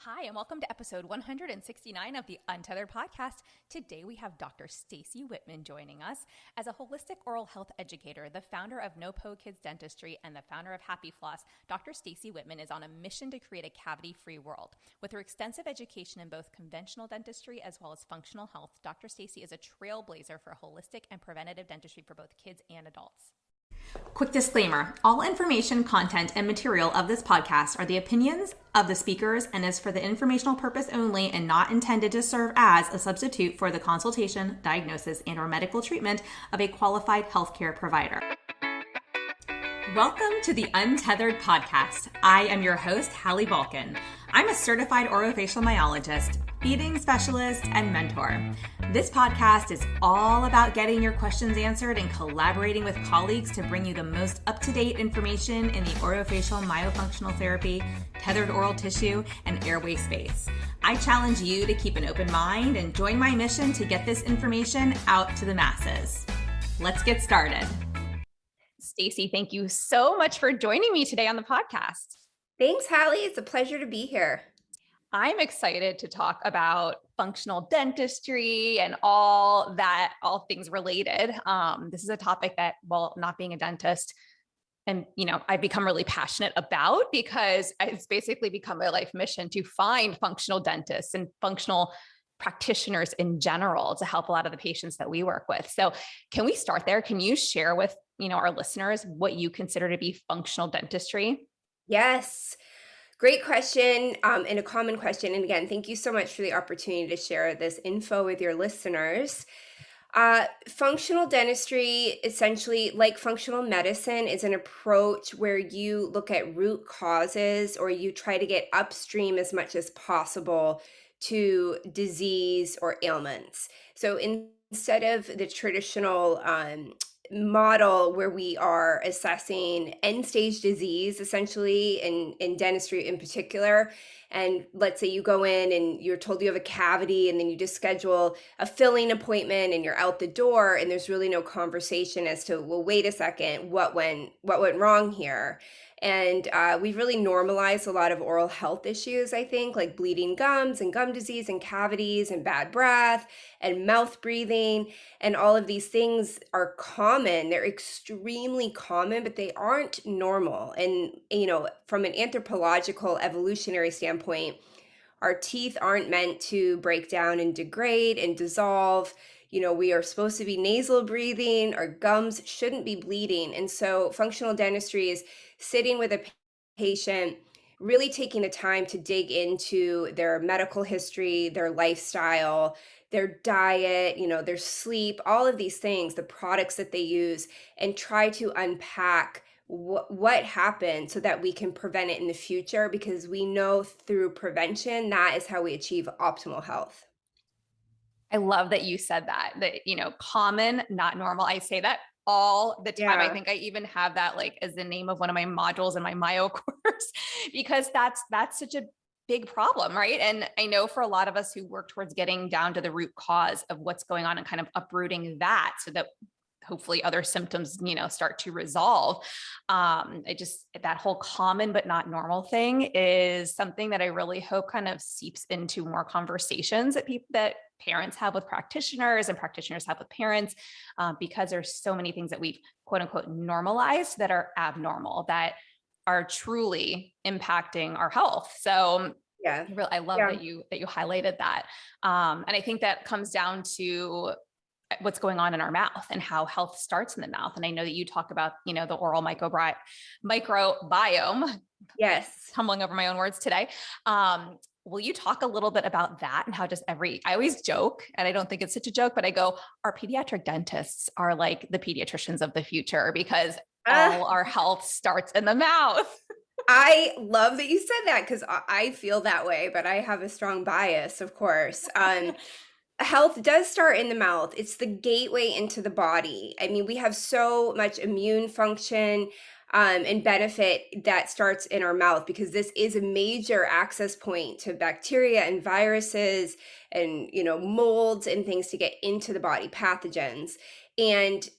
Hi, and welcome to episode 169 of the Untethered podcast. Today we have Dr. Staci Whitman joining us. As a holistic oral health educator, the founder of No Po Kids Dentistry, and the founder of Happy Floss, Dr. Staci Whitman is on a mission to create a cavity-free world. With her extensive education in both conventional dentistry as well as functional health, Dr. Staci is a trailblazer for holistic and preventative dentistry for both kids and adults. Quick disclaimer, all information, content, and material of this podcast are the opinions of the speakers and is for the informational purpose only and not intended to serve as a substitute for the consultation, diagnosis, and/or medical treatment of a qualified healthcare provider. Welcome to the Untethered podcast. I am your host, Hallie Balkan. I'm a certified orofacial myologist, feeding specialist, and mentor. This podcast is all about getting your questions answered and collaborating with colleagues to bring you the most up-to-date information in the orofacial myofunctional therapy, tethered oral tissue, and airway space. I challenge you to keep an open mind and join my mission to get this information out to the masses. Let's get started. Staci, thank you so much for joining me today on the podcast. Thanks, Hallie. It's a pleasure to be here. I'm excited to talk about functional dentistry and all things related. This is a topic that, well, not being a dentist, and I've become really passionate about because it's basically become my life mission to find functional dentists and functional practitioners in general to help a lot of the patients that we work with. So can we start there? Can you share with our listeners what you consider to be functional dentistry? Yes. Great question, and a common question. And again, thank you so much for the opportunity to share this info with your listeners. Functional dentistry, essentially, like functional medicine, is an approach where you look at root causes or you try to get upstream as much as possible to disease or ailments. So instead of the traditional model where we are assessing end stage disease, essentially in dentistry in particular, and let's say you go in and you're told you have a cavity and then you just schedule a filling appointment and you're out the door and there's really no conversation as to, well, wait a second, what went wrong here? And we've really normalized a lot of oral health issues, I think, like bleeding gums and gum disease and cavities and bad breath and mouth breathing. And all of these things are common. They're extremely common, but they aren't normal. And, from an anthropological evolutionary standpoint, our teeth aren't meant to break down and degrade and dissolve. We are supposed to be nasal breathing. Our gums shouldn't be bleeding. And so functional dentistry is sitting with a patient, really taking the time to dig into their medical history, their lifestyle, their diet, their sleep, all of these things, the products that they use, and try to unpack what happened so that we can prevent it in the future, because we know through prevention, that is how we achieve optimal health. I love that you said that, common, not normal. I say that all the time. Yeah. I think I even have that as the name of one of my modules in my myo course, because that's such a big problem, right? And I know for a lot of us who work towards getting down to the root cause of what's going on and kind of uprooting that so that hopefully other symptoms, start to resolve. That whole common but not normal thing is something that I really hope kind of seeps into more conversations that parents have with practitioners and practitioners have with parents, because there's so many things that we've quote unquote normalized that are abnormal, that are truly impacting our health. So yeah, I love that you highlighted that. And I think that comes down to what's going on in our mouth and how health starts in the mouth. And I know that you talk about, the oral microbiome. Yes. Tumbling over my own words today. Will you talk a little bit about that and how I always joke, and I don't think it's such a joke, but I go, our pediatric dentists are like the pediatricians of the future, because all our health starts in the mouth. I love that you said that, because I feel that way, but I have a strong bias, of course. Health does start in the mouth. It's the gateway into the body. I mean, we have so much immune function and benefit that starts in our mouth, because this is a major access point to bacteria and viruses and, molds and things to get into the body, pathogens. And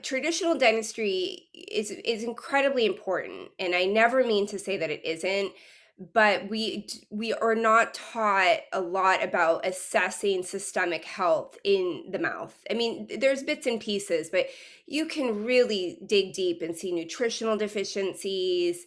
traditional dentistry is incredibly important. And I never mean to say that it isn't, but we are not taught a lot about assessing systemic health in the mouth. I mean, there's bits and pieces, but you can really dig deep and see nutritional deficiencies.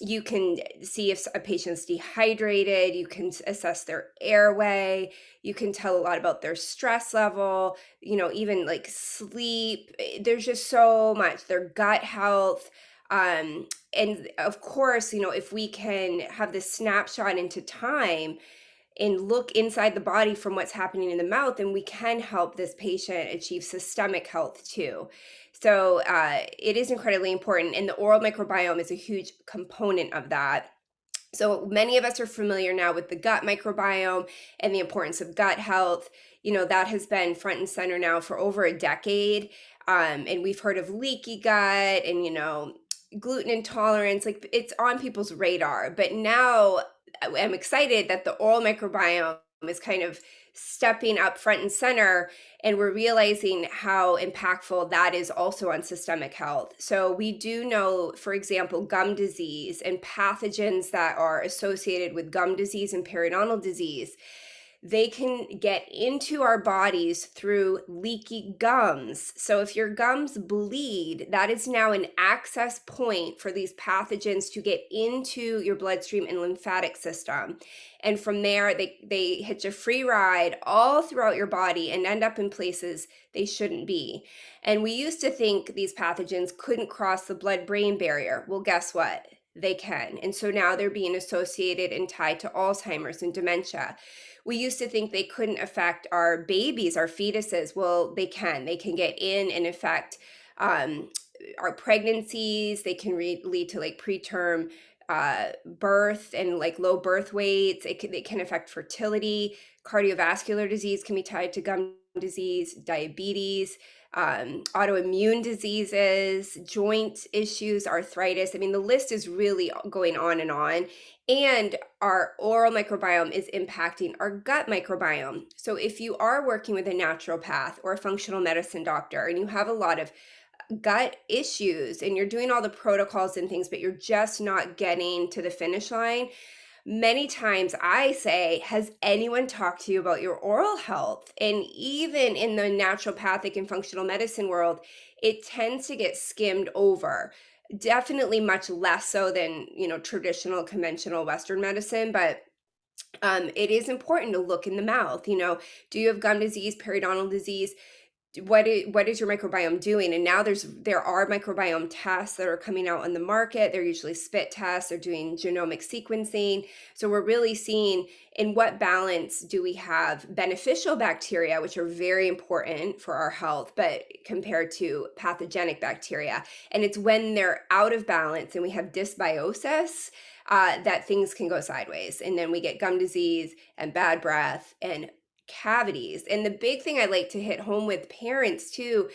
You can see if a patient's dehydrated. You can assess their airway. You can tell a lot about their stress level, even like sleep. There's just so much, their gut health. And of course, if we can have this snapshot into time and look inside the body from what's happening in the mouth, then we can help this patient achieve systemic health too. So it is incredibly important, and the oral microbiome is a huge component of that. So many of us are familiar now with the gut microbiome and the importance of gut health. That has been front and center now for over a decade. And we've heard of leaky gut and, gluten intolerance. Like, it's on people's radar. But now I'm excited that the oral microbiome is kind of stepping up front and center, and we're realizing how impactful that is also on systemic health. So we do know, for example, gum disease and pathogens that are associated with gum disease and periodontal disease. They can get into our bodies through leaky gums. So if your gums bleed, that is now an access point for these pathogens to get into your bloodstream and lymphatic system. And from there, they hitch a free ride all throughout your body and end up in places they shouldn't be. And we used to think these pathogens couldn't cross the blood-brain barrier. Well, guess what? They can. And so now they're being associated and tied to Alzheimer's and dementia. We used to think they couldn't affect our babies, our fetuses. Well, they can. They can get in and affect our pregnancies. They can lead to like preterm birth and like low birth weights. It can affect fertility. Cardiovascular disease can be tied to gum disease, diabetes, autoimmune diseases, joint issues, arthritis. I mean, the list is really going on and on. And our oral microbiome is impacting our gut microbiome. So if you are working with a naturopath or a functional medicine doctor and you have a lot of gut issues and you're doing all the protocols and things, but you're just not getting to the finish line, many times I say, has anyone talked to you about your oral health? And even in the naturopathic and functional medicine world, it tends to get skimmed over. Definitely much less so than, traditional conventional Western medicine, but it is important to look in the mouth. Do you have gum disease, periodontal disease? What is your microbiome doing? And now there are microbiome tests that are coming out on the market. They're usually spit tests. They're doing genomic sequencing. So we're really seeing in what balance do we have beneficial bacteria, which are very important for our health, but compared to pathogenic bacteria. And it's when they're out of balance and we have dysbiosis that things can go sideways. And then we get gum disease and bad breath and cavities. And the big thing I like to hit home with parents too,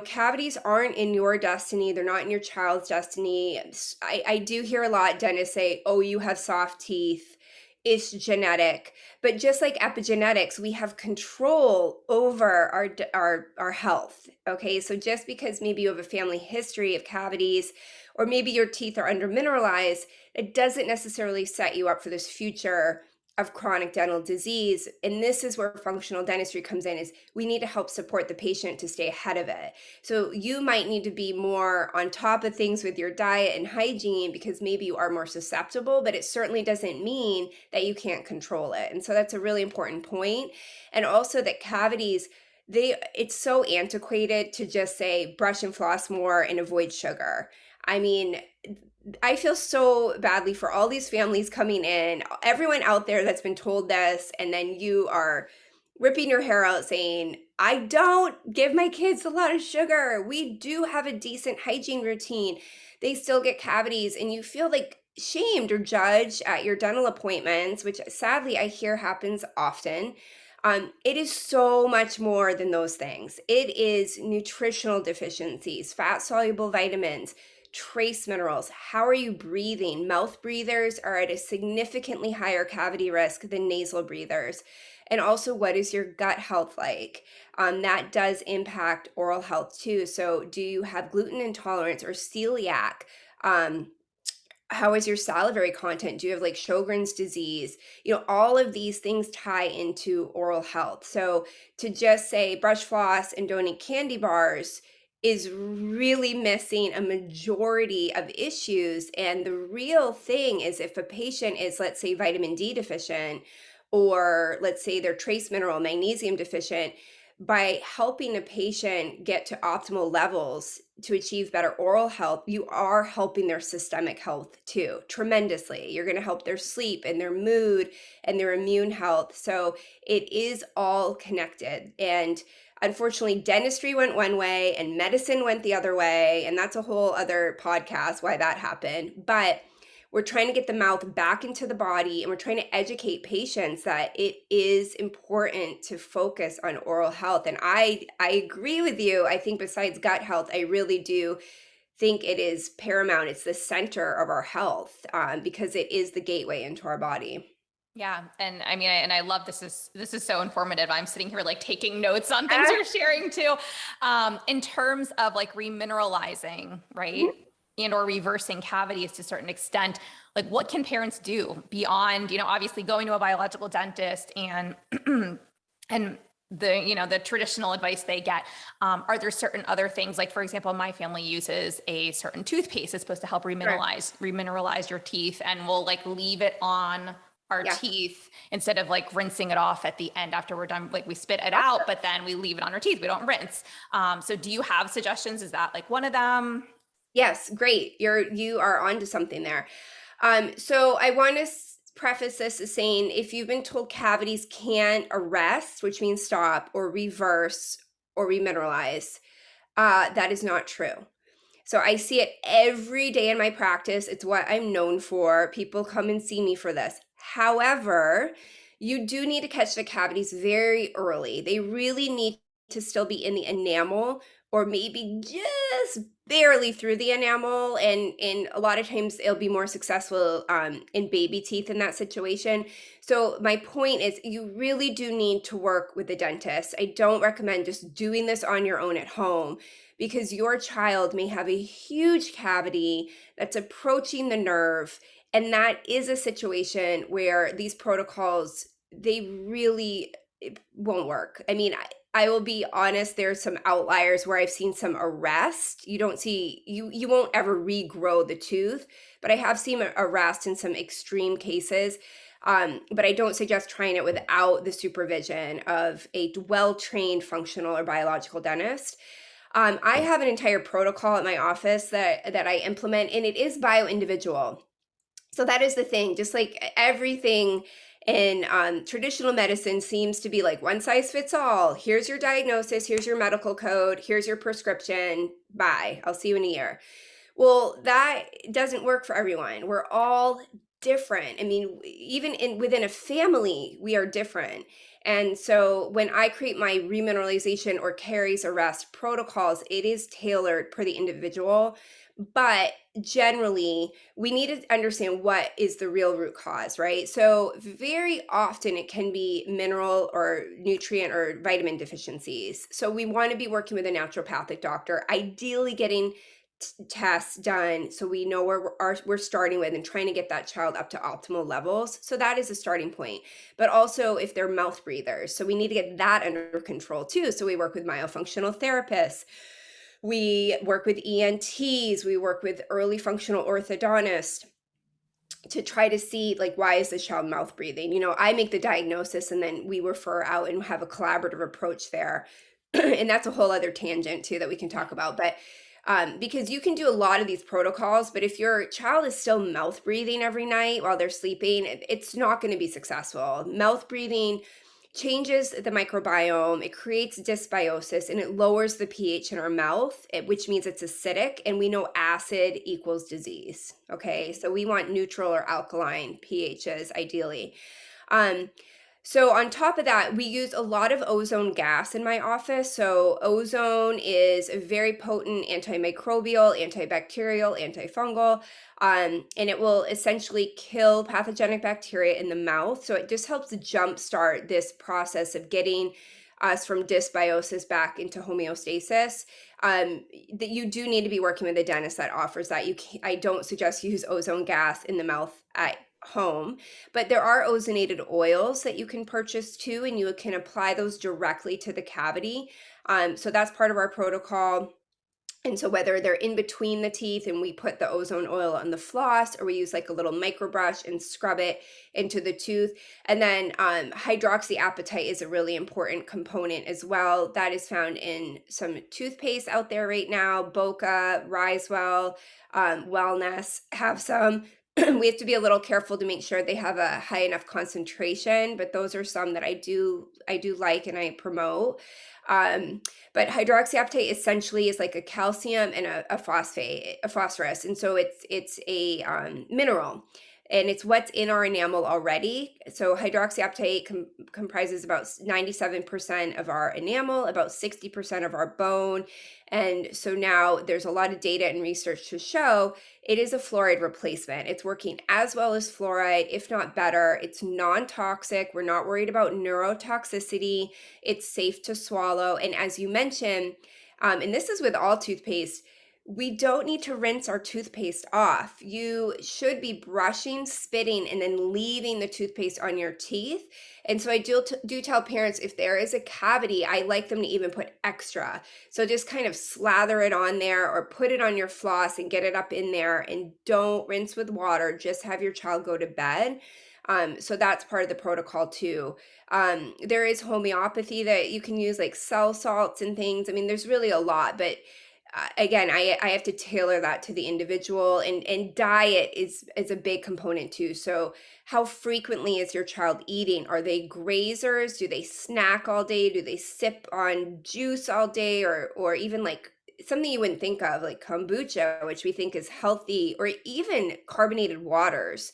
cavities aren't in your destiny. They're not in your child's destiny. I do hear a lot dentists say, oh, you have soft teeth. It's genetic. But just like epigenetics, we have control over our health. Okay. So just because maybe you have a family history of cavities, or maybe your teeth are undermineralized, it doesn't necessarily set you up for this future of chronic dental disease. And this is where functional dentistry comes in, is we need to help support the patient to stay ahead of it. So you might need to be more on top of things with your diet and hygiene because maybe you are more susceptible, but it certainly doesn't mean that you can't control it. And so that's a really important point. And also that cavities, it's so antiquated to just say brush and floss more and avoid sugar. I mean, I feel so badly for all these families coming in, everyone out there that's been told this, and then you are ripping your hair out saying, I don't give my kids a lot of sugar. We do have a decent hygiene routine. They still get cavities, and you feel like shamed or judged at your dental appointments, which sadly I hear happens often. It is so much more than those things. It is nutritional deficiencies, fat soluble vitamins, trace minerals. How are you breathing? Mouth breathers are at a significantly higher cavity risk than nasal breathers. And also, what is your gut health like? That does impact oral health too. So do you have gluten intolerance or celiac? How is your salivary content? Do you have like Sjogren's disease? All of these things tie into oral health. So to just say brush floss and don't eat candy bars is really missing a majority of issues. And the real thing is, if a patient is, let's say, vitamin D deficient, or let's say they're trace mineral magnesium deficient, by helping a patient get to optimal levels to achieve better oral health, you are helping their systemic health too, tremendously. You're going to help their sleep and their mood and their immune health. So it is all connected. And unfortunately, dentistry went one way and medicine went the other way. And that's a whole other podcast why that happened. But we're trying to get the mouth back into the body, and we're trying to educate patients that it is important to focus on oral health. And I agree with you. I think besides gut health, I really do think it is paramount. It's the center of our health, because it is the gateway into our body. Yeah. And I mean, I love this is so informative. I'm sitting here like taking notes on things Ah, you're sharing too. In terms of like remineralizing, right? mhm. And or reversing cavities to a certain extent, like what can parents do beyond, obviously going to a biological dentist and and the traditional advice they get? Are there certain other things, like for example, my family uses a certain toothpaste that's supposed to help Sure. remineralize your teeth, and we'll like leave it on our Yeah. teeth instead of like rinsing it off at the end after we're done. Like we spit it Awesome. out, but then we leave it on our teeth. We don't rinse. So do you have suggestions? Is that like one of them? Yes, great. You are onto something there. So I want to preface this as saying, if you've been told cavities can't arrest, which means stop, or reverse, or remineralize, that is not true. So I see it every day in my practice. It's what I'm known for. People come and see me for this. However, you do need to catch the cavities very early. They really need to still be in the enamel, or maybe just barely through the enamel. And a lot of times it'll be more successful in baby teeth in that situation. So my point is, you really do need to work with a dentist. I don't recommend just doing this on your own at home, because your child may have a huge cavity that's approaching the nerve. And that is a situation where these protocols, they really, it won't work. I mean, I will be honest, there's some outliers where I've seen some arrest. You don't see, you won't ever regrow the tooth, but I have seen arrest in some extreme cases. But I don't suggest trying it without the supervision of a well-trained functional or biological dentist. I have an entire protocol at my office that I implement, and it is bio-individual. So that is the thing. Just like everything in traditional medicine seems to be like one size fits all. Here's your diagnosis. Here's your medical code. Here's your prescription. Bye. I'll see you in a year. Well, that doesn't work for everyone. We're all different. I mean, even within a family, we are different. And so when I create my remineralization or caries arrest protocols, it is tailored per the individual. But generally, we need to understand what is the real root cause, right? So very often it can be mineral or nutrient or vitamin deficiencies. So we want to be working with a naturopathic doctor, ideally getting tests done so we know where we're starting with, and trying to get that child up to optimal levels. So that is a starting point. But also if they're mouth breathers, so we need to get that under control too. So we work with myofunctional therapists, we work with ENTs, we work with early functional orthodontists to try to see, like, why is this child mouth breathing. I make the diagnosis, and then we refer out and have a collaborative approach there. And that's a whole other tangent too that we can talk about. But because you can do a lot of these protocols, but if your child is still mouth breathing every night while they're sleeping, it's not going to be successful. Mouth breathing changes the microbiome, it creates dysbiosis, and it lowers the pH in our mouth, which means it's acidic. And we know acid equals disease. Okay, so we want neutral or alkaline pHs ideally. Um, so on top of that, we use a lot of ozone gas in my office. So ozone is a very potent antimicrobial, antibacterial, antifungal, and it will essentially kill pathogenic bacteria in the mouth. So it just helps jumpstart this process of getting us from dysbiosis back into homeostasis, that you do need to be working with a dentist that offers that. I don't suggest you use ozone gas in the mouth at home, but there are ozonated oils that you can purchase too, and you can apply those directly to the cavity. So that's part of our protocol. And so whether they're in between the teeth and we put the ozone oil on the floss, or we use like a little micro brush and scrub it into the tooth. And then hydroxyapatite is a really important component as well. That is found in some toothpaste out there right now. Boca, Risewell, Wellness have some. We have to be a little careful to make sure they have a high enough concentration, but those are some that I do like and I promote. But hydroxyapatite essentially is like a calcium and a phosphorus, and so it's a mineral, and it's what's in our enamel already. So hydroxyapatite comprises about 97% of our enamel, about 60% of our bone, and so now there's a lot of data and research to show it is a fluoride replacement. It's working as well as fluoride, if not better. It's non-toxic. We're not worried about neurotoxicity. It's safe to swallow. And as you mentioned, and this is with all toothpaste, we don't need to rinse our toothpaste off. You should be brushing, spitting, and then leaving the toothpaste on your teeth. And so I do tell parents, if there is a cavity, I like them to even put extra. So just kind of slather it on there or put it on your floss and get it up in there, and don't rinse with water. Just have your child go to bed. So that's part of the protocol too. There is homeopathy that you can use, like cell salts and things. I mean, there's really a lot, but again, I have to tailor that to the individual, and diet is a big component too. So how frequently is your child eating? Are they grazers? Do they snack all day? Do they sip on juice all day? Or even like something you wouldn't think of, like kombucha, which we think is healthy, or even carbonated waters.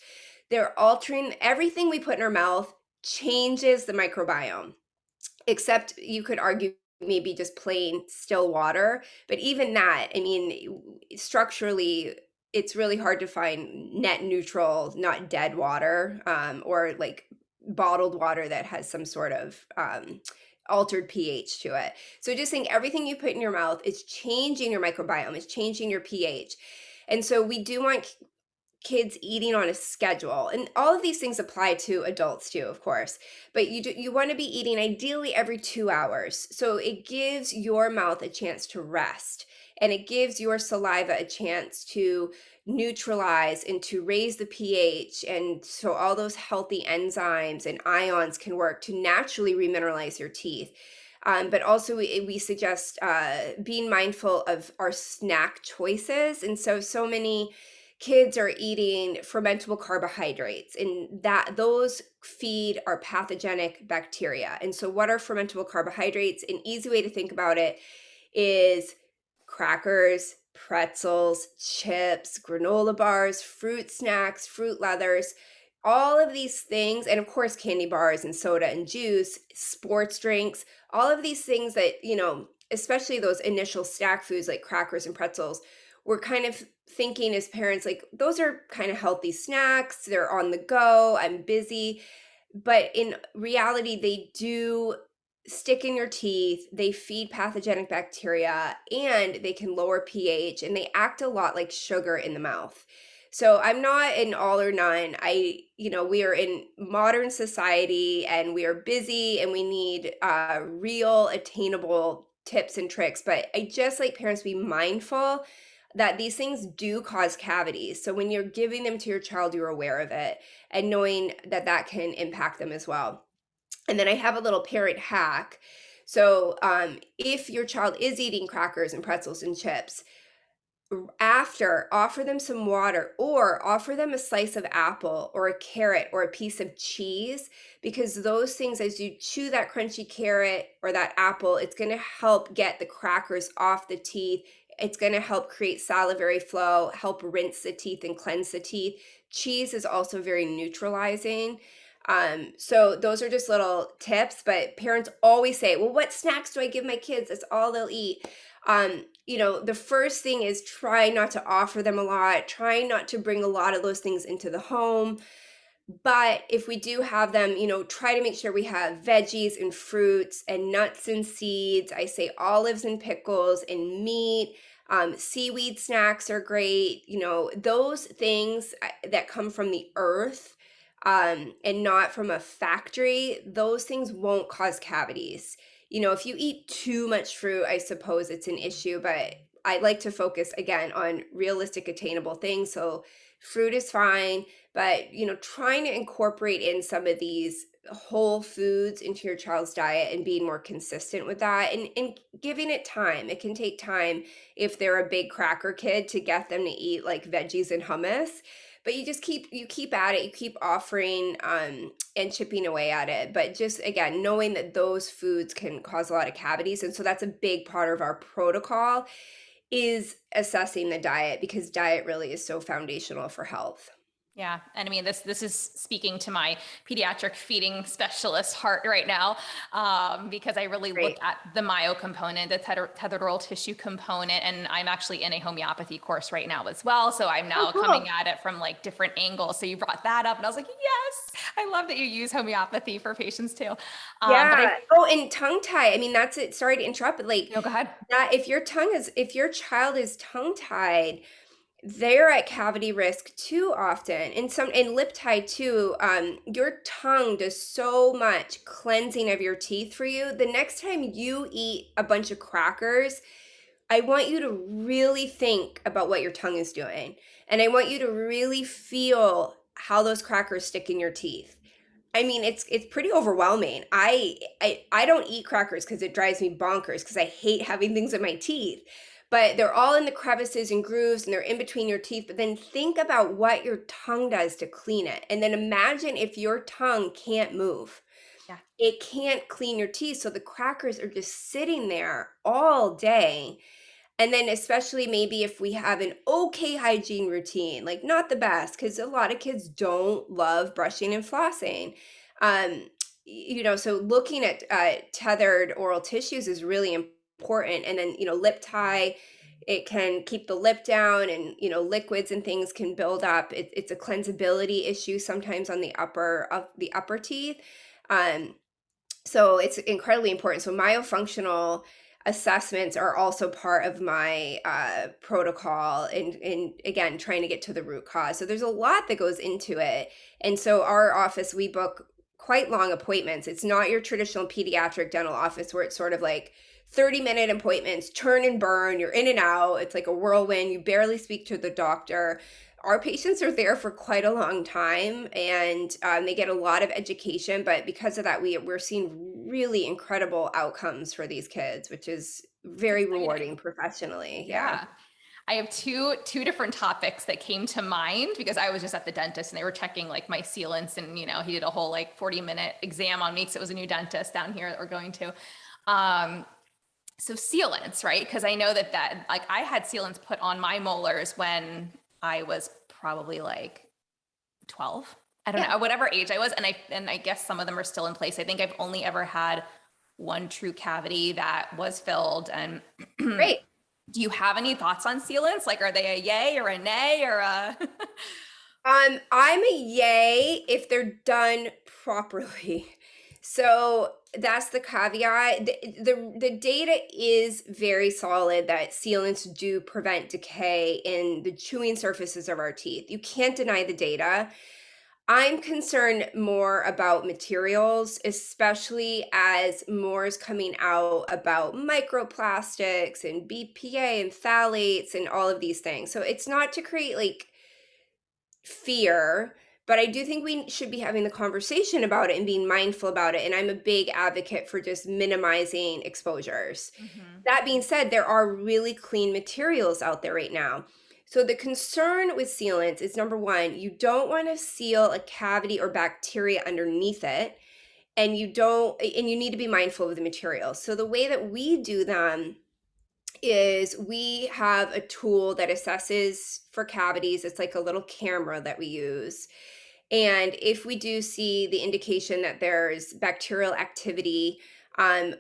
They're altering everything we put in our mouth, changes the microbiome, except you could argue maybe just plain still water. But even that, I mean, structurally, it's really hard to find net neutral, not dead water, or like bottled water that has some sort of altered pH to it. So just think everything you put in your mouth is changing your microbiome, it's changing your pH. And so we do want kids eating on a schedule, and all of these things apply to adults too, of course, but you want to be eating ideally every 2 hours, so it gives your mouth a chance to rest, and it gives your saliva a chance to neutralize and to raise the pH, and so all those healthy enzymes and ions can work to naturally remineralize your teeth. But also we suggest being mindful of our snack choices, and so many kids are eating fermentable carbohydrates, and that those feed our pathogenic bacteria. And so what are fermentable carbohydrates? An easy way to think about it is crackers, pretzels, chips, granola bars, fruit snacks, fruit leathers, all of these things, and of course candy bars and soda and juice, sports drinks, all of these things that, especially those initial snack foods like crackers and pretzels, we're kind of thinking as parents, like, those are kind of healthy snacks, they're on the go, I'm busy. But in reality, they do stick in your teeth, they feed pathogenic bacteria, and they can lower pH, and they act a lot like sugar in the mouth. So I'm not an all or none. We are in modern society, and we are busy, and we need real attainable tips and tricks. But I just like parents to be mindful that these things do cause cavities. So when you're giving them to your child, you're aware of it and knowing that that can impact them as well. And then I have a little Parrot Hack. So if your child is eating crackers and pretzels and chips, after, offer them some water, or offer them a slice of apple or a carrot or a piece of cheese, because those things, as you chew that crunchy carrot or that apple, it's going to help get the crackers off the teeth. It's going to help create salivary flow, help rinse the teeth and cleanse the teeth. Cheese is also very neutralizing. So those are just little tips, but parents always say, well, what snacks do I give my kids? That's all they'll eat. The first thing is try not to offer them a lot, try not to bring a lot of those things into the home. But if we do have them, try to make sure we have veggies and fruits and nuts and seeds. I say olives and pickles and meat. Seaweed snacks are great. Those things that come from the earth, and not from a factory, those things won't cause cavities. If you eat too much fruit, I suppose it's an issue, but I like to focus again on realistic, attainable things. So fruit is fine, but trying to incorporate in some of these whole foods into your child's diet and being more consistent with that, and giving it time. It can take time if they're a big cracker kid to get them to eat like veggies and hummus. But you keep at it, you keep offering, and chipping away at it. But just again, knowing that those foods can cause a lot of cavities. And so that's a big part of our protocol, is assessing the diet, because diet really is so foundational for health. Yeah. And I mean, this is speaking to my pediatric feeding specialist heart right now, because I really look Great. at the myo component, the tethered oral tissue component, and I'm actually in a homeopathy course right now as well. So I'm Oh, now cool. coming at it from like different angles. So you brought that up and I was like, yes, I love that you use homeopathy for patients too. But Yeah. I, Oh, and tongue tie. I mean, that's it. Sorry to interrupt, but like no, go ahead. that, if your child is tongue tied, they're at cavity risk too often. And lip tie too. Your tongue does so much cleansing of your teeth for you. The next time you eat a bunch of crackers, I want you to really think about what your tongue is doing. And I want you to really feel how those crackers stick in your teeth. I mean, it's pretty overwhelming. I don't eat crackers because it drives me bonkers, because I hate having things in my teeth. But they're all in the crevices and grooves, and they're in between your teeth. But then think about what your tongue does to clean it. And then imagine if your tongue can't move. Yeah. It can't clean your teeth. So the crackers are just sitting there all day. And then especially maybe if we have an okay hygiene routine, like not the best, because a lot of kids don't love brushing and flossing. Um, so looking at tethered oral tissues is really important. And then, lip tie, it can keep the lip down, and, liquids and things can build up. It's a cleansability issue sometimes on the upper teeth. Um, so it's incredibly important. So myofunctional assessments are also part of my protocol, and again, trying to get to the root cause. So there's a lot that goes into it. And so our office, we book quite long appointments. It's not your traditional pediatric dental office where it's sort of like 30-minute appointments, turn and burn, you're in and out. It's like a whirlwind. You barely speak to the doctor. Our patients are there for quite a long time, and they get a lot of education. But because of that, we're seeing really incredible outcomes for these kids, which is It's very exciting. rewarding professionally. Yeah. Yeah. I have two different topics that came to mind because I was just at the dentist and they were checking like my sealants, and he did a whole like 40-minute exam on me because it was a new dentist down here that we're going to. Um, so sealants, right? Because I know that like I had sealants put on my molars when I was probably like 12. I don't Yeah. know, whatever age I was, and I guess some of them are still in place. I think I've only ever had one true cavity that was filled. And Great. do you have any thoughts on sealants? Like, are they a yay or a nay or a? I'm a yay if they're done properly. So that's the caveat. The data is very solid that sealants do prevent decay in the chewing surfaces of our teeth. You can't deny the data. I'm concerned more about materials, especially as more is coming out about microplastics and BPA and phthalates and all of these things. So it's not to create like fear, but I do think we should be having the conversation about it and being mindful about it. And I'm a big advocate for just minimizing exposures. Mhm. That being said, there are really clean materials out there right now. So the concern with sealants is, number one, you don't want to seal a cavity or bacteria underneath it. And you need to be mindful of the materials. So the way that we do them is we have a tool that assesses for cavities. It's like a little camera that we use. And if we do see the indication that there's bacterial activity,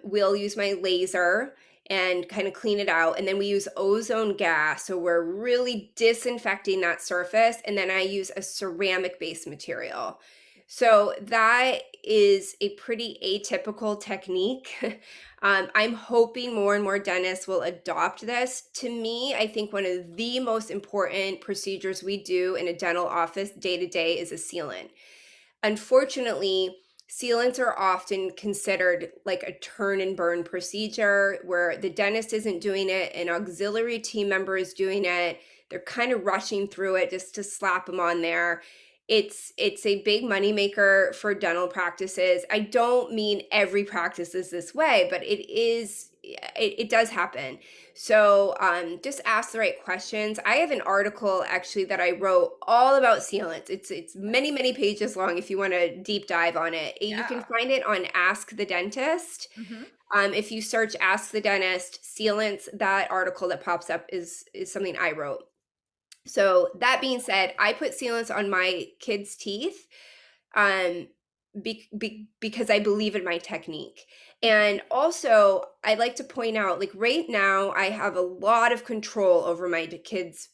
we'll use my laser and kind of clean it out. And then we use ozone gas. So we're really disinfecting that surface. And then I use a ceramic based material. So that is a pretty atypical technique. I'm hoping more and more dentists will adopt this. To me, I think one of the most important procedures we do in a dental office day to day is a sealant. Unfortunately, sealants are often considered like a turn and burn procedure where the dentist isn't doing it, an auxiliary team member is doing it. They're kind of rushing through it just to slap them on there. It's a big moneymaker for dental practices. I don't mean every practice is this way, but it does happen. So just ask the right questions. I have an article actually that I wrote all about sealants. It's many, many pages long if you want to deep dive on it. You can find it on Ask the Dentist. If you search Ask the Dentist sealants, that article that pops up is something I wrote. So that being said, I put sealants on my kids' teeth because I believe in my technique. And also, I'd like to point out, like right now, I have a lot of control over my kids'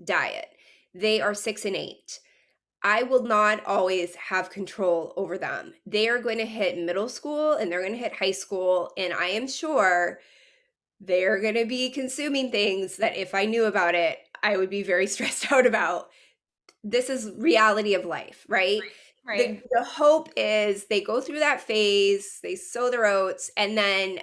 diet. They are 6 and 8. I will not always have control over them. They are going to hit middle school and they're going to hit high school. And I am sure they're going to be consuming things that if I knew about it, I would be very stressed out about. This is reality of life, right? Right. The hope is they go through that phase, they sow their oats, and then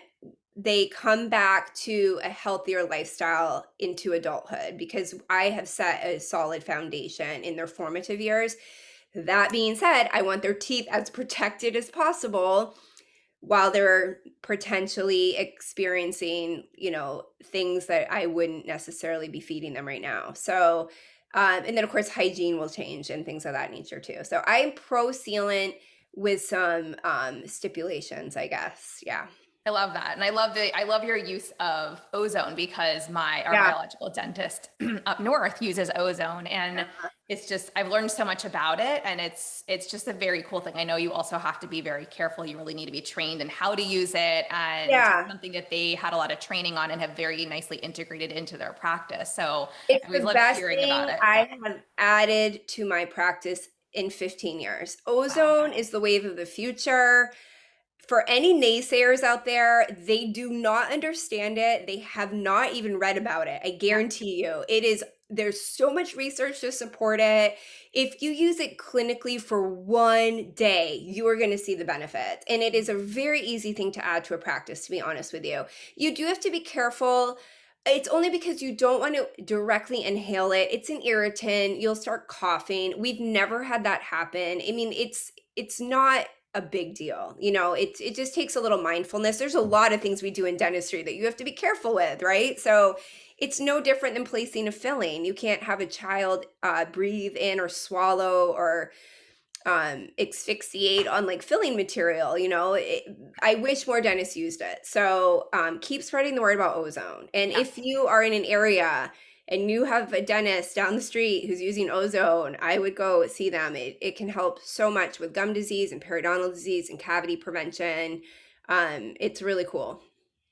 they come back to a healthier lifestyle into adulthood because I have set a solid foundation in their formative years. That being said, I want their teeth as protected as possible while they're potentially experiencing, things that I wouldn't necessarily be feeding them right now. So, and then of course, hygiene will change and things of that nature too. So I'm pro sealant with some stipulations, I guess. Yeah. I love that. And I love your use of ozone because our Yeah. biological dentist up north uses ozone, and it's just, I've learned so much about it, and it's just a very cool thing. I know you also have to be very careful. You really need to be trained in how to use it, and Yeah. something that they had a lot of training on and have very nicely integrated into their practice. So It's I always the love best hearing about thing it. Yeah. I have added to my practice in 15 years. Wow. Ozone is the wave of the future. For any naysayers out there, they do not understand it. They have not even read about it. I Yeah. guarantee you. There's so much research to support it. If you use it clinically for one day, you are going to see the benefits. And it is a very easy thing to add to a practice, to be honest with you. You do have to be careful. It's only because you don't want to directly inhale it. It's an irritant. You'll start coughing. We've never had that happen. I mean, it's not a big deal. It just takes a little mindfulness. There's a lot of things we do in dentistry that you have to be careful with, right? So it's no different than placing a filling. You can't have a child breathe in or swallow or asphyxiate on like filling material. I wish more dentists used it. So keep spreading the word about ozone. And Yeah. if you are in an area and you have a dentist down the street who's using ozone, I would go see them. It can help so much with gum disease and periodontal disease and cavity prevention. It's really cool.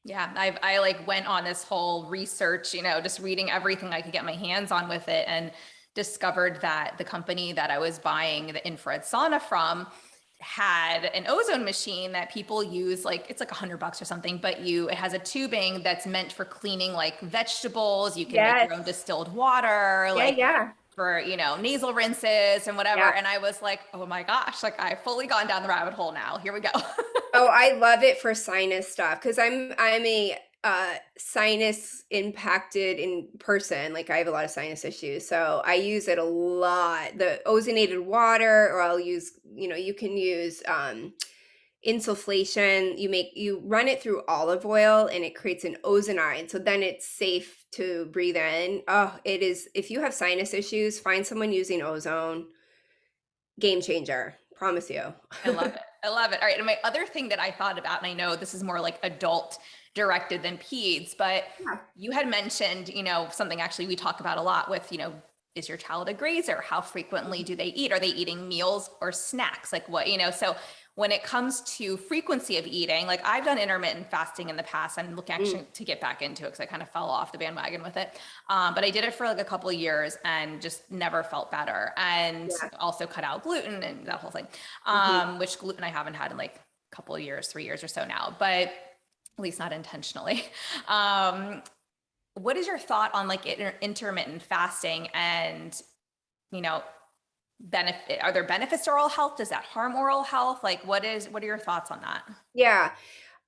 Yeah, I like went on this whole research, just reading everything I could get my hands on with it, and discovered that the company that I was buying the infrared sauna from had an ozone machine that people use. Like it's like $100 or something, but it has a tubing that's meant for cleaning like vegetables. You can make Yes. your own distilled water, Yeah, like yeah. for, nasal rinses and whatever. Yeah. And I was like, oh my gosh, like I've fully gone down the rabbit hole now. Here we go. Oh, I love it for sinus stuff because I'm a sinus impacted in person. Like I have a lot of sinus issues, so I use it a lot. The ozonated water, or I'll use, you can use insufflation. You run it through olive oil and it creates an ozonide, so then it's safe to breathe in. Oh, it is. If you have sinus issues, find someone using ozone. Game changer, promise you. I love it. I love it. All right. And my other thing that I thought about, and I know this is more like adult directed than peds, but Yeah. you had mentioned, something actually we talk about a lot with, is your child a grazer? How frequently do they eat? Are they eating meals or snacks? Like what, so when it comes to frequency of eating, like I've done intermittent fasting in the past. I'm looking Mm, actually to get back into it because I kind of fell off the bandwagon with it. But I did it for like a couple of years and just never felt better. And yeah. also cut out gluten and that whole thing, Hmm. which gluten I haven't had in like a couple of years, 3 years or so now, but at least not intentionally. Um, what is your thought on like intermittent fasting and, you know, benefit, are there benefits to oral health? Does that harm oral health? Like what are your thoughts on that? Yeah.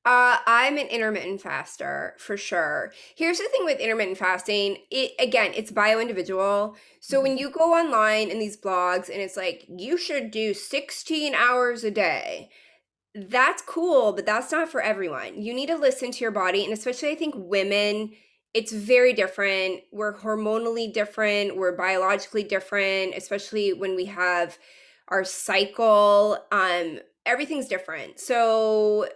I'm an intermittent faster for sure. Here's the thing with intermittent fasting. It again, it's bio individual. So when Mm-hmm. you go online in these blogs and it's like you should do 16 hours a day, that's cool, but that's not for everyone. You need to listen to your body, and especially I think women, it's very different. We're hormonally different, we're biologically different, especially when we have our cycle. Everything's different. So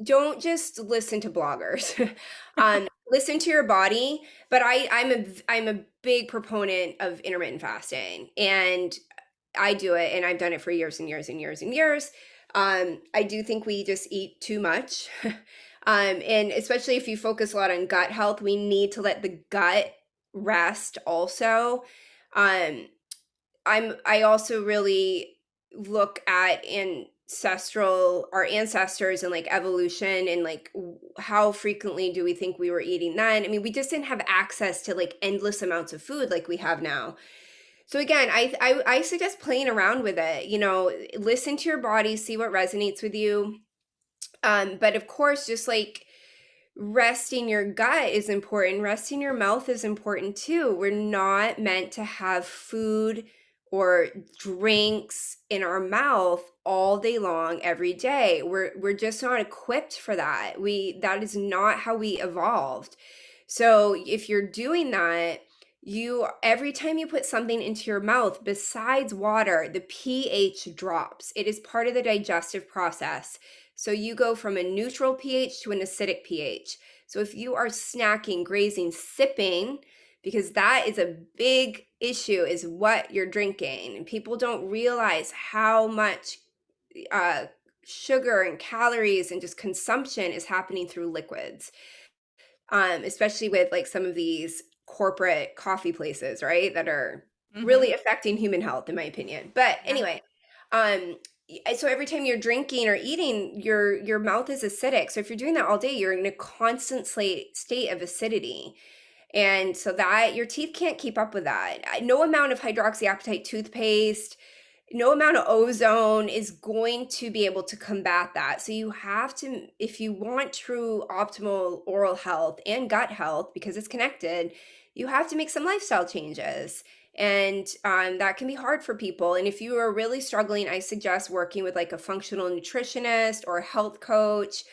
don't just listen to bloggers. Listen to your body. But I'm a big proponent of intermittent fasting, and I do it, and I've done it for years and years and years and years. I do think we just eat too much. And especially if you focus a lot on gut health, we need to let the gut rest also. Um, I also really look at our ancestors and like evolution and like how frequently do we think we were eating then? I mean, we just didn't have access to like endless amounts of food like we have now. So again, I suggest playing around with it. Listen to your body, see what resonates with you. But of course, just like resting your gut is important, resting your mouth is important too. We're not meant to have food or drinks in our mouth all day long every day. We're just not equipped for that. That is not how we evolved. So if you're doing that, you every time you put something into your mouth besides water, the pH drops. It is part of the digestive process. So you go from a neutral pH to an acidic pH. So if you are snacking, grazing, sipping, because that is a big issue, is what you're drinking. And people don't realize how much uh, sugar and calories and just consumption is happening through liquids, especially with like some of these corporate coffee places, right? That are Mm-hmm. really affecting human health, in my opinion. But Yeah. anyway, so every time you're drinking or eating, your mouth is acidic. So if you're doing that all day, you're in a constant state of acidity. And so that your teeth can't keep up with that. No amount of hydroxyapatite toothpaste, no amount of ozone is going to be able to combat that. So you have to, if you want true optimal oral health and gut health, because it's connected, you have to make some lifestyle changes. And that can be hard for people. And if you are really struggling, I suggest working with like a functional nutritionist or a health coach,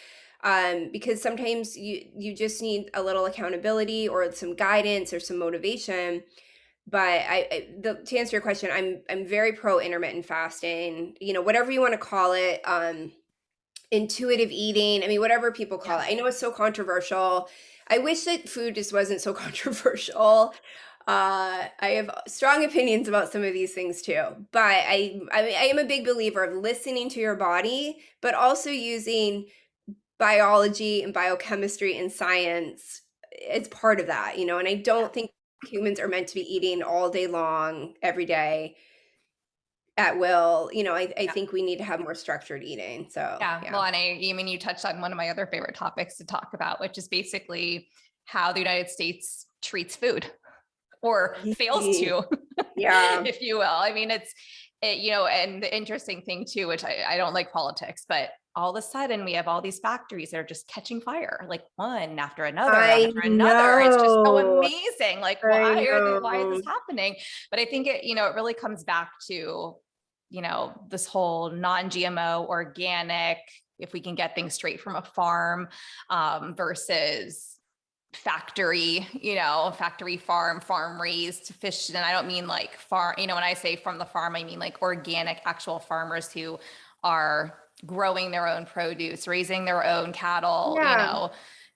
because sometimes you just need a little accountability or some guidance or some motivation. But to answer your question, I'm very pro intermittent fasting. Whatever you want to call it, intuitive eating. I mean, whatever people call Yeah. it. I know it's so controversial. I wish that food just wasn't so controversial. I have strong opinions about some of these things too, but I am a big believer of listening to your body, but also using biology and biochemistry and science as part of that. And I Yeah. don't think humans are meant to be eating all day long, every day at will. I Yeah. think we need to have more structured eating. So Yeah. yeah. Well, and I mean, you touched on one of my other favorite topics to talk about, which is basically how the United States treats food or fails to, Yeah. if you will. I mean, and the interesting thing too, which I don't like politics, but all of a sudden we have all these factories that are just catching fire, like one after another I after another. It's just so know. amazing. Like, I why is know. this happening? But I think it really comes back to, this whole non-GMO organic, if we can get things straight from a farm, versus factory farm raised fish. And I don't mean like farm, when I say from the farm, I mean like organic, actual farmers who are growing their own produce, raising their own cattle, Yeah.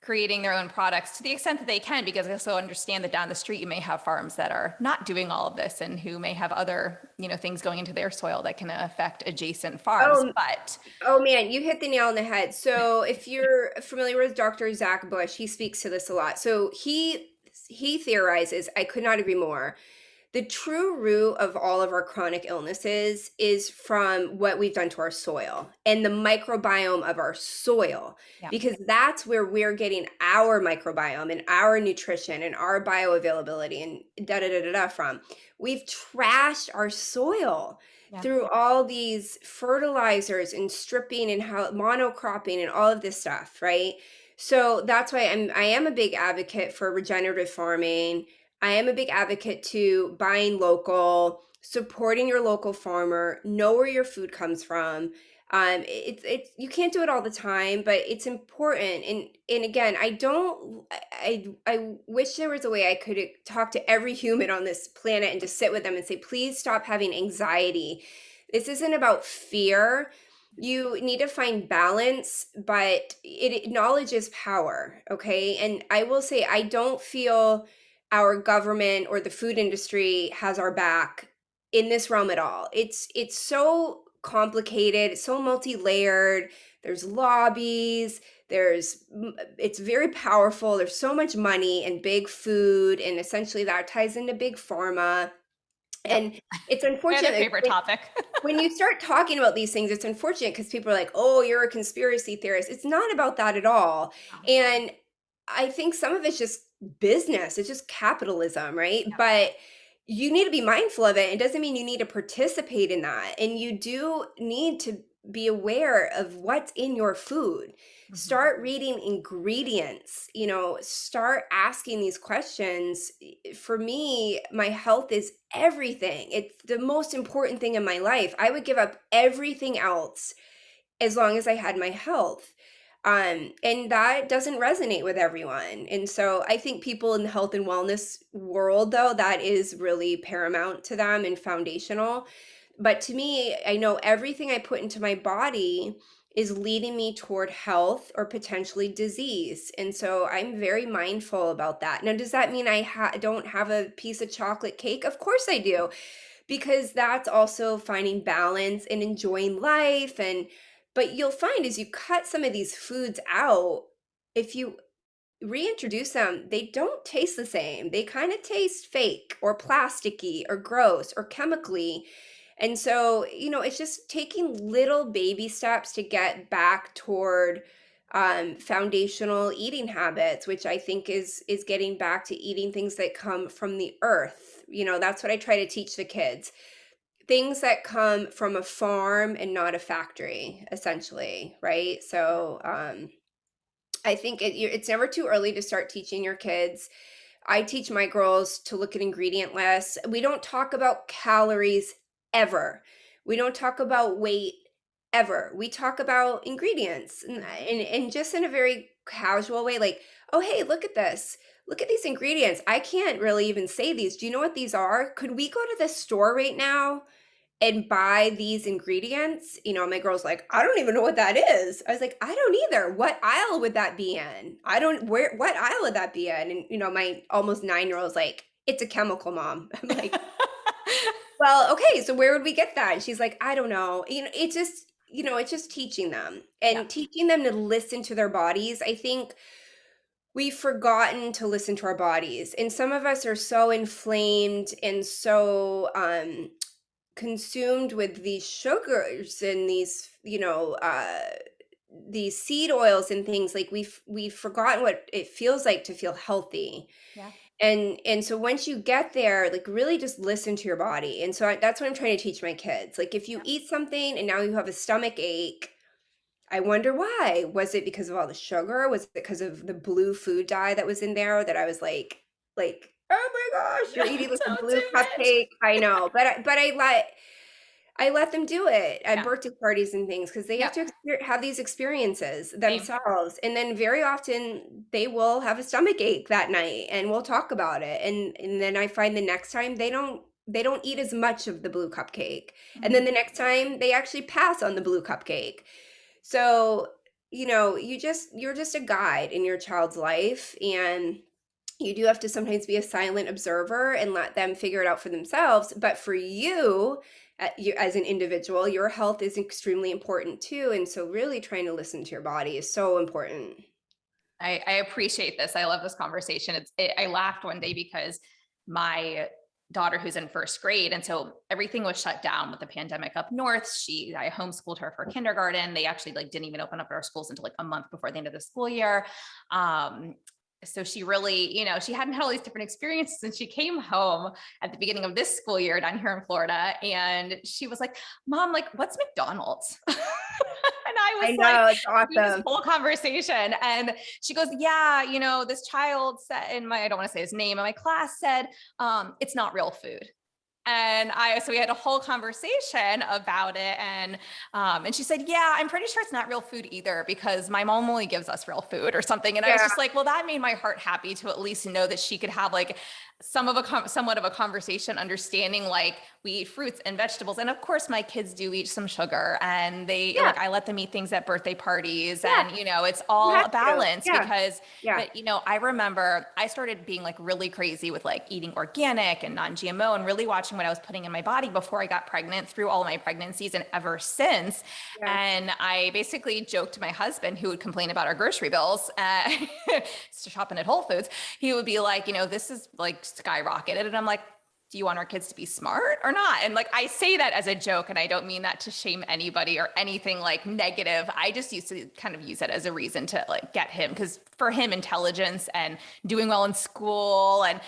creating their own products to the extent that they can, because I also understand that down the street you may have farms that are not doing all of this and who may have other, things going into their soil that can affect adjacent farms. Oh, But oh man, you hit the nail on the head. So if you're familiar with Dr. Zach Bush, he speaks to this a lot. So he theorizes, I could not agree more. The true root of all of our chronic illnesses is from what we've done to our soil and the microbiome of our soil, yeah, because that's where we're getting our microbiome and our nutrition and our bioavailability and da da da da da from. We've trashed our soil yeah, through all these fertilizers and stripping and how monocropping and all of this stuff, right? So that's why I am a big advocate for regenerative farming. I am a big advocate to buying local, supporting your local farmer, know where your food comes from. It's you can't do it all the time, but it's important. And again, I wish there was a way I could talk to every human on this planet and just sit with them and say, please stop having anxiety. This isn't about fear. You need to find balance, but knowledge is power. Okay. And I will say, I don't feel our government or the food industry has our back in this realm at all. It's so complicated, it's so multi-layered. There's lobbies, it's very powerful. There's so much money and big food, and essentially that ties into big pharma. yep. And it's My other unfortunate favorite topic. when you start talking about these things, it's unfortunate because people are like, oh, you're a conspiracy theorist. It's not about that at all. And I think some of it's just business, it's just capitalism, right? Yeah. But you need to be mindful of it. It doesn't mean you need to participate in that. And you do need to be aware of what's in your food. Start reading ingredients, start asking these questions. For me, my health is everything. It's the most important thing in my life. I would give up everything else as long as I had my health. And that doesn't resonate with everyone. And so I think people in the health and wellness world, though, that is really paramount to them and foundational. But to me, I know everything I put into my body is leading me toward health or potentially disease. And so I'm very mindful about that. Now, does that mean I don't have a piece of chocolate cake? Of course I do, because that's also finding balance and enjoying life. But you'll find as you cut some of these foods out, if you reintroduce them, they don't taste the same. They kind of taste fake or plasticky or gross or chemically. And so, it's just taking little baby steps to get back toward foundational eating habits, which I think is getting back to eating things that come from the earth. That's what I try to teach the kids. Things that come from a farm and not a factory, essentially, right? So I think it's never too early to start teaching your kids. I teach my girls to look at ingredient lists. We don't talk about calories ever. We don't talk about weight ever. We talk about ingredients and just in a very casual way, like, oh, hey, look at this. Look at these ingredients. I can't really even say these. Do you know what these are? Could we go to the store right now and buy these ingredients? My girl's like, I don't even know what that is. I was like, I don't either. What aisle would that be in? What aisle would that be in? And, my almost 9-year-old's like, it's a chemical, mom. I'm like, well, okay, so where would we get that? And she's like, I don't know. It's just teaching them Yeah. and teaching them to listen to their bodies. I think we've forgotten to listen to our bodies. And some of us are so inflamed and so consumed with these sugars and these seed oils and things. Like we've forgotten what it feels like to feel healthy. Yeah. And so once you get there, like really just listen to your body. And so that's what I'm trying to teach my kids. Like if you eat something and now you have a stomach ache, I wonder why. Was it because of all the sugar? Was it because of the blue food dye that was in there that I was like, oh my gosh, you're eating like a Don't blue do it. cupcake? I know, but I let them do it at Yeah. birthday parties and things because they have Yep. to have these experiences Same. themselves. And then very often they will have a stomach ache that night and we'll talk about it. And then I find the next time they don't eat as much of the blue cupcake. And then the next time they actually pass on the blue cupcake. So you're just a guide in your child's life, and you do have to sometimes be a silent observer and let them figure it out for themselves. But for you, you as an individual, your health is extremely important too. And so really trying to listen to your body is so important. I appreciate this. I love this conversation. I laughed one day because my daughter who's in first grade, and so everything was shut down with the pandemic up north. I homeschooled her for kindergarten. They actually like didn't even open up our schools until like a month before the end of the school year. So she really, she hadn't had all these different experiences, and she came home at the beginning of this school year down here in Florida, and she was like, "Mom, like, what's McDonald's?" And I I was like, know, it's we had this awesome. whole conversation, and she goes, "Yeah, this child said I don't want to say his name, in my class said, it's not real food." So we had a whole conversation about it. And she said, "Yeah, I'm pretty sure it's not real food either, because my mom only gives us real food," or something. And I was Yeah, just like, well, that made my heart happy to at least know that she could have like somewhat of a conversation, understanding like we eat fruits and vegetables. And of course my kids do eat some sugar, and yeah, I let them eat things at birthday parties, yeah. and it's You all have a to. balance Yeah, because yeah. but I remember I started being like really crazy with like eating organic and non-GMO, and really watching what I was putting in my body before I got pregnant, through all of my pregnancies and ever since. Yeah. And I basically joked to my husband, who would complain about our grocery bills, shopping at Whole Foods. He would be like, this is like skyrocketed. And I'm like, do you want our kids to be smart or not? And like, I say that as a joke, and I don't mean that to shame anybody or anything like negative. I just used to kind of use it as a reason to like get him, because for him, intelligence and doing well in school, and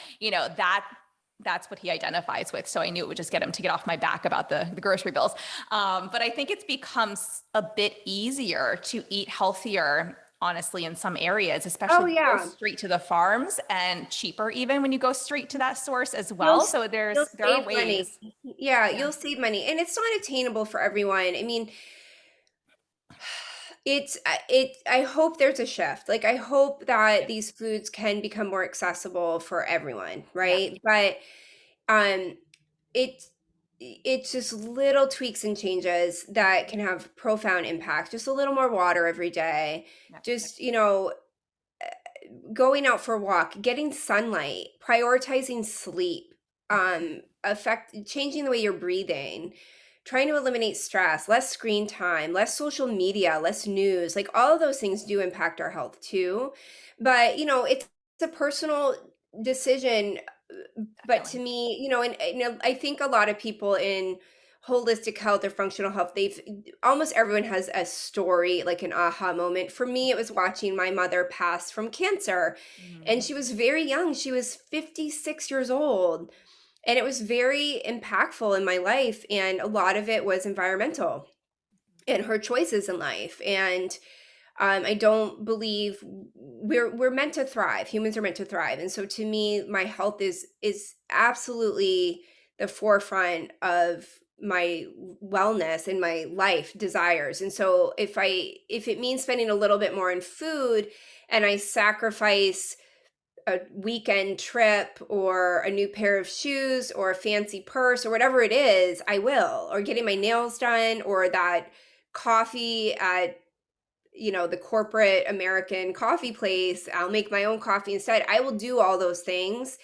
that's what he identifies with. So I knew it would just get him to get off my back about the grocery bills. But I think it's become a bit easier to eat healthier, honestly, in some areas, Oh, especially if you go yeah. straight to the farms, and cheaper even when you go straight to that source as You'll well. So you'll there are save money. ways. Yeah, Yeah. you'll save money, and it's not attainable for everyone. I mean, I hope there's a shift. Like, I hope that Yeah. these foods can become more accessible for everyone, Yeah. right? But, um, it's it's just little tweaks and changes that can have profound impact. Just a little more water every day. Yeah. Just, going out for a walk, getting sunlight, prioritizing sleep, affect changing the way you're breathing, trying to eliminate stress, less screen time, less social media, less news. Like all of those things do impact our health too. But, it's a personal decision. But to Definitely. me, I think a lot of people in holistic health or functional health, they've almost everyone has a story, like an aha moment. For me, it was watching my mother pass from cancer, and Mhm. she was very young. She was 56 years old, and it was very impactful in my life, and a lot of it was environmental and her choices in life. And I don't believe we're meant to thrive. Humans are meant to thrive, and so to me, my health is absolutely the forefront of my wellness and my life desires. And so if it means spending a little bit more on food, and I sacrifice a weekend trip or a new pair of shoes or a fancy purse or whatever it is, I will. Or getting my nails done, or that coffee at the corporate American coffee place. I'll make my own coffee instead. I will do all those things.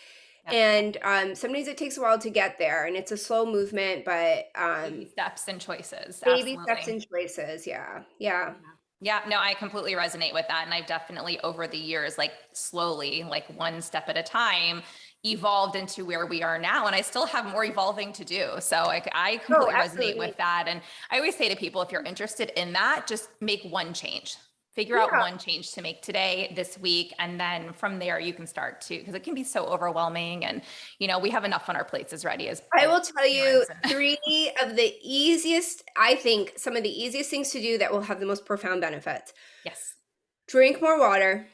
Yeah. And sometimes it takes a while to get there, and it's a slow movement, but Baby steps and choices. baby steps Absolutely. and choices. Yeah. Yeah. Yeah. Yeah, no, I completely resonate with that. And I've definitely over the years, like slowly, like one step at a time, evolved into where we are now. And I still have more evolving to do. So I Oh, completely resonate with absolutely. that. And I always say to people, if you're interested in that, just make one change. Figure out Yeah. one change to make today, this week, and then from there you can start to, because it can be so overwhelming. And we have enough on our plates as ready I as will tell you parents. And three of the easiest, I think, some of the easiest things to do that will have the most profound benefits. yes. Drink more water,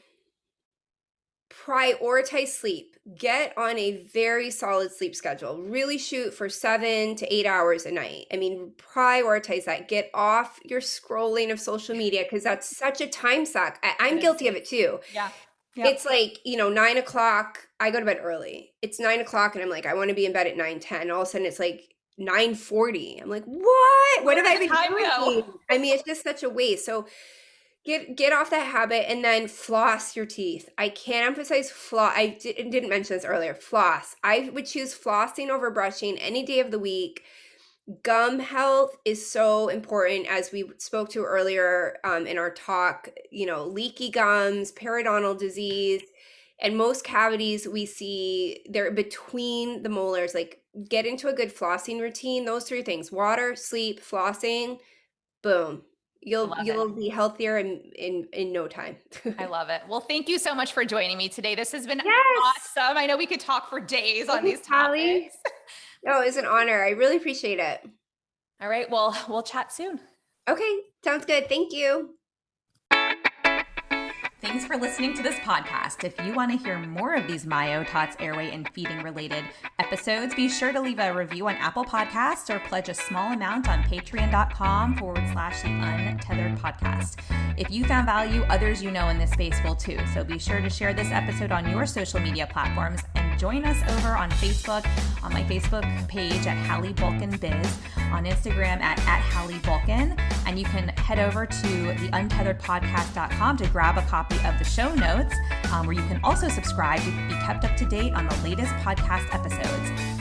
prioritize sleep, get on a very solid sleep schedule, really shoot for 7 to 8 hours a night. I mean, prioritize that. Get off your scrolling of social media, because that's such a time suck. It I'm is. guilty of it too. Yeah. It's Yep. like, 9 o'clock. I go to bed early. It's 9 o'clock, and I'm like, I want to be in bed at 9:10. All of a sudden it's like 9:40. I'm like, what Where have did I the been time go? doing? I mean, it's just such a waste. So Get off that habit and then floss your teeth. I can't emphasize floss. I didn't mention this earlier. Floss. I would choose flossing over brushing any day of the week. Gum health is so important, as we spoke to earlier in our talk. Leaky gums, periodontal disease, and most cavities we see they're between the molars. Like, get into a good flossing routine. Those three things: water, sleep, flossing. Boom. You'll be healthier in no time. I love it. Well, thank you so much for joining me today. This has been Yes. awesome. I know we could talk for days on these Hallie. topics. No, it's an honor. I really appreciate it. All right. Well, we'll chat soon. Okay. Sounds good. Thank you. Thanks for listening to this podcast. If you want to hear more of these Myo Tots airway and feeding related episodes, be sure to leave a review on Apple Podcasts or pledge a small amount on patreon.com/the Untethered Podcast. If you found value, others in this space will too. So be sure to share this episode on your social media platforms and join us over on Facebook, on my Facebook page at Hallie Bulkin Biz, on Instagram at Hallie Bulkin, and you can head over to theuntetheredpodcast.com to grab a copy of the show notes, where you can also subscribe to be kept up to date on the latest podcast episodes.